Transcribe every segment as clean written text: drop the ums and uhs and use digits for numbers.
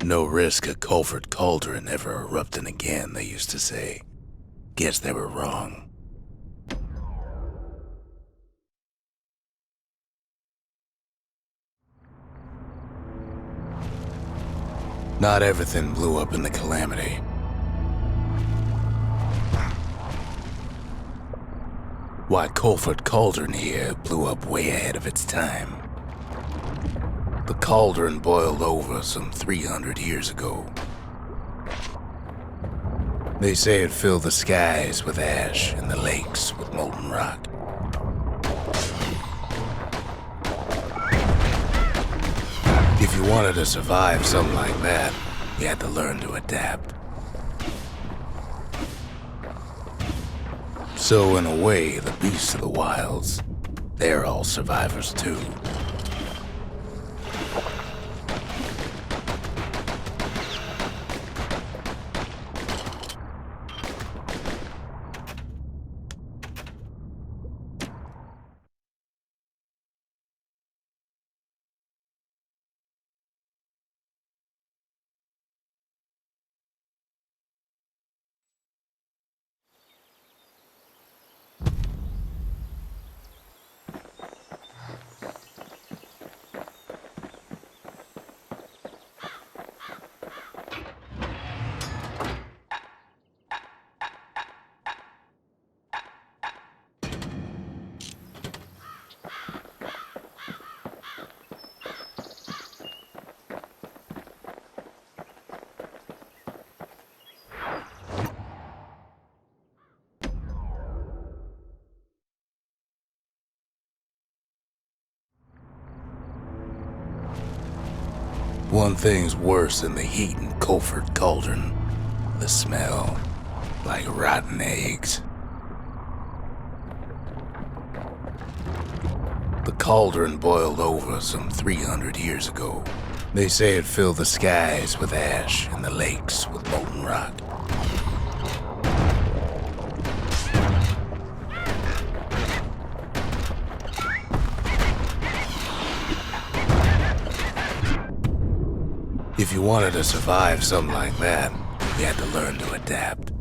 No risk of Culford Cauldron ever erupting again, they used to say. Guess they were wrong. Not everything blew up in the calamity. Why, Culford Cauldron here blew up way ahead of its time. The cauldron boiled over some 300 years ago. They say it filled the skies with ash and the lakes with molten rock. If you wanted to survive something like that, you had to learn to adapt. So in a way, the beasts of the wilds, they're all survivors too. One thing's worse than the heat in Culford Cauldron. The smell, like rotten eggs. The cauldron boiled over some 300 years ago. They say it filled the skies with ash and the lakes with molten rock. If you wanted to survive something like that, you had to learn to adapt.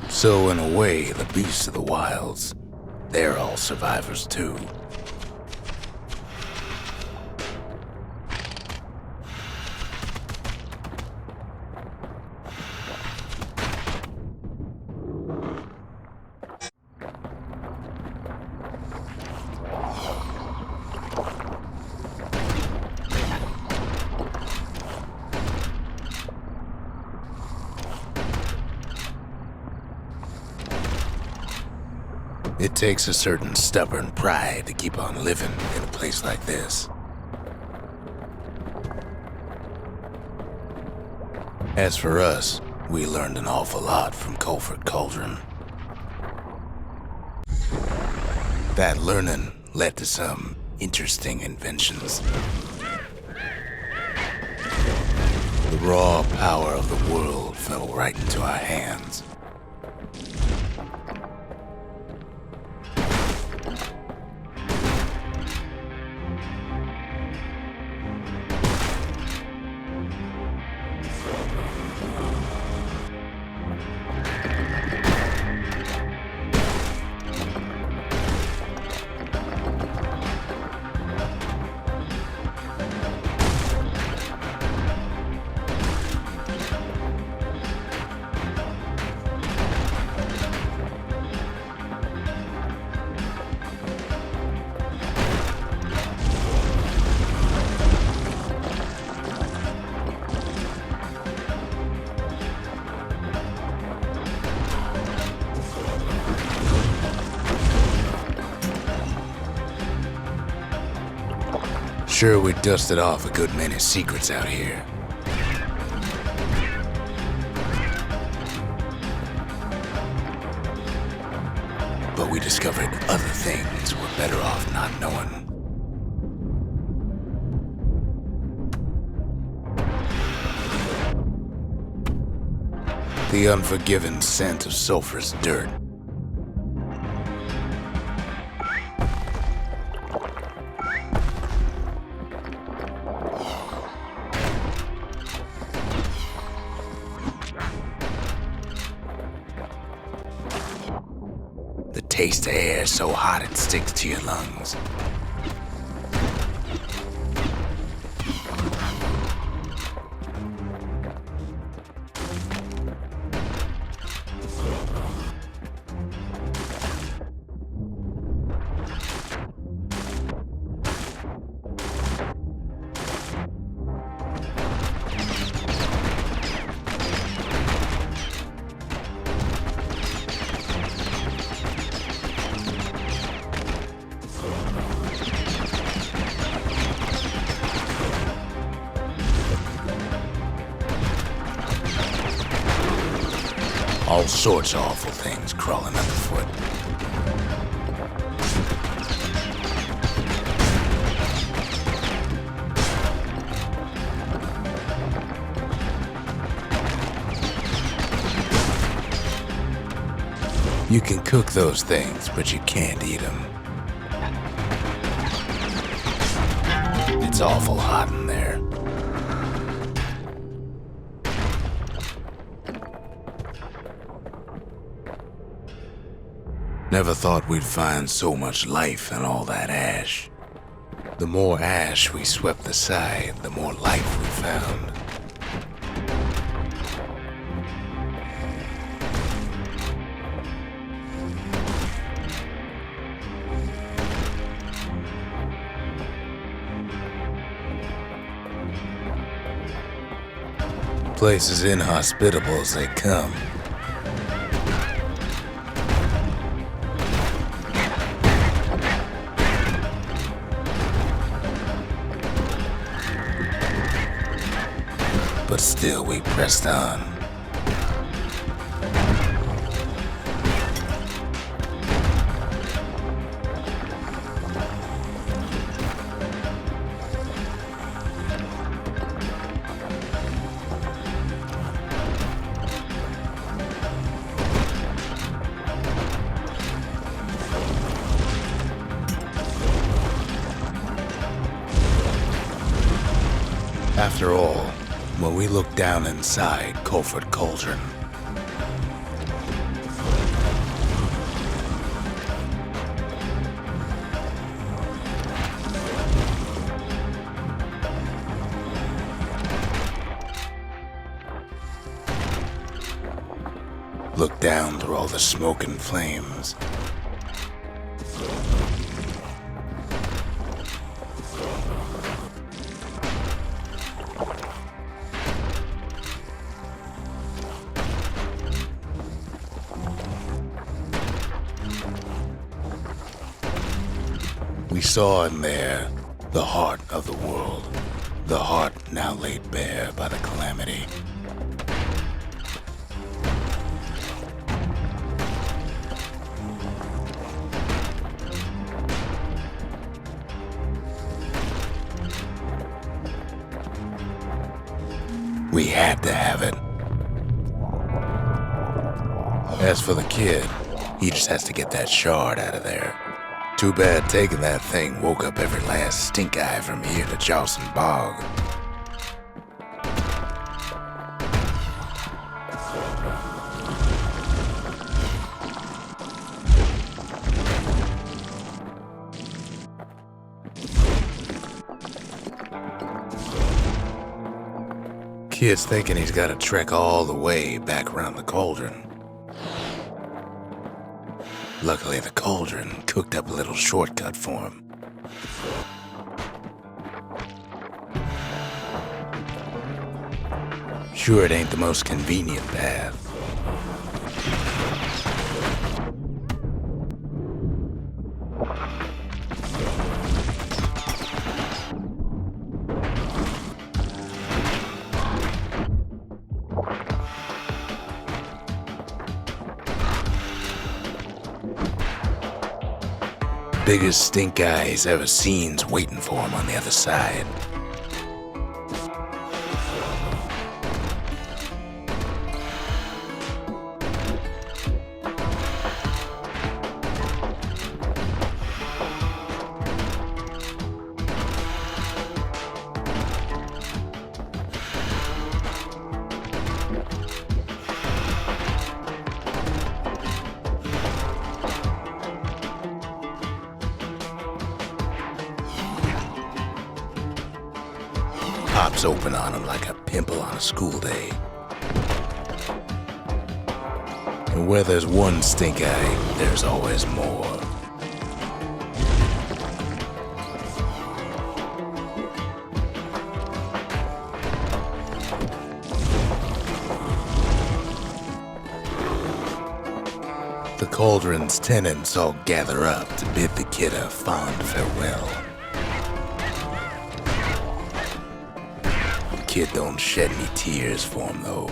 So in a way, the beasts of the wilds, they're all survivors too. It takes a certain stubborn pride to keep on living in a place like this. As for us, we learned an awful lot from Culford Cauldron. That learning led to some interesting inventions. The raw power of the world fell right into our hands. Sure, we dusted off a good many secrets out here. but we discovered other things we're better off not knowing. The unforgiving scent of sulfurous dirt. The taste of air so hot it sticks to your lungs. All sorts of awful things crawling underfoot. You can cook those things, but you can't eat them. It's awful hot in there. Never thought we'd find so much life in all that ash. The more ash we swept aside, the more life we found. Place as inhospitable as they come. But still we pressed on. After all, when we looked down inside Colford Cauldron, looked down through all the smoke and flames, we saw in there the heart of the world, the heart now laid bare by the calamity. We had to have it. As for the kid, he just has to get that shard out of there. Too bad taking that thing woke up every last stink eye from here to Charleston Bog. Kid's thinking he's got to trek all the way back around the cauldron. Luckily, the cauldron cooked up a little shortcut for him. Sure, it ain't the most convenient path. biggest stink eye he's ever seen's waiting for him on the other side. Pops open on him like a pimple on a school day. And where there's one stink eye, there's always more. The cauldron's tenants all gather up to bid the kid a fond farewell. Kid don't shed any tears for him, though.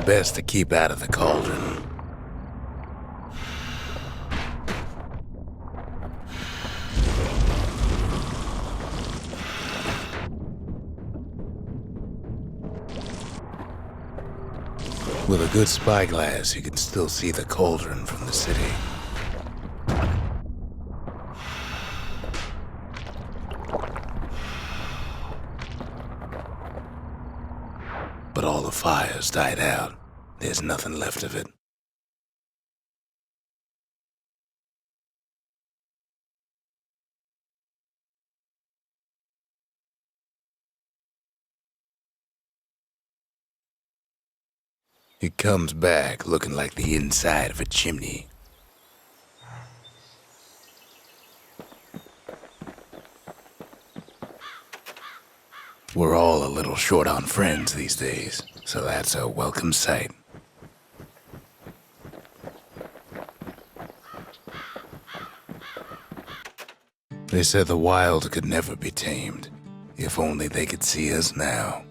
Best to keep out of the cauldron. With a good spyglass, you can still see the cauldron from the city. But all the fires died out. There's nothing left of it. It comes back looking like the inside of a chimney. We're all a little short on friends these days, so that's a welcome sight. They said the wild could never be tamed, if only they could see us now.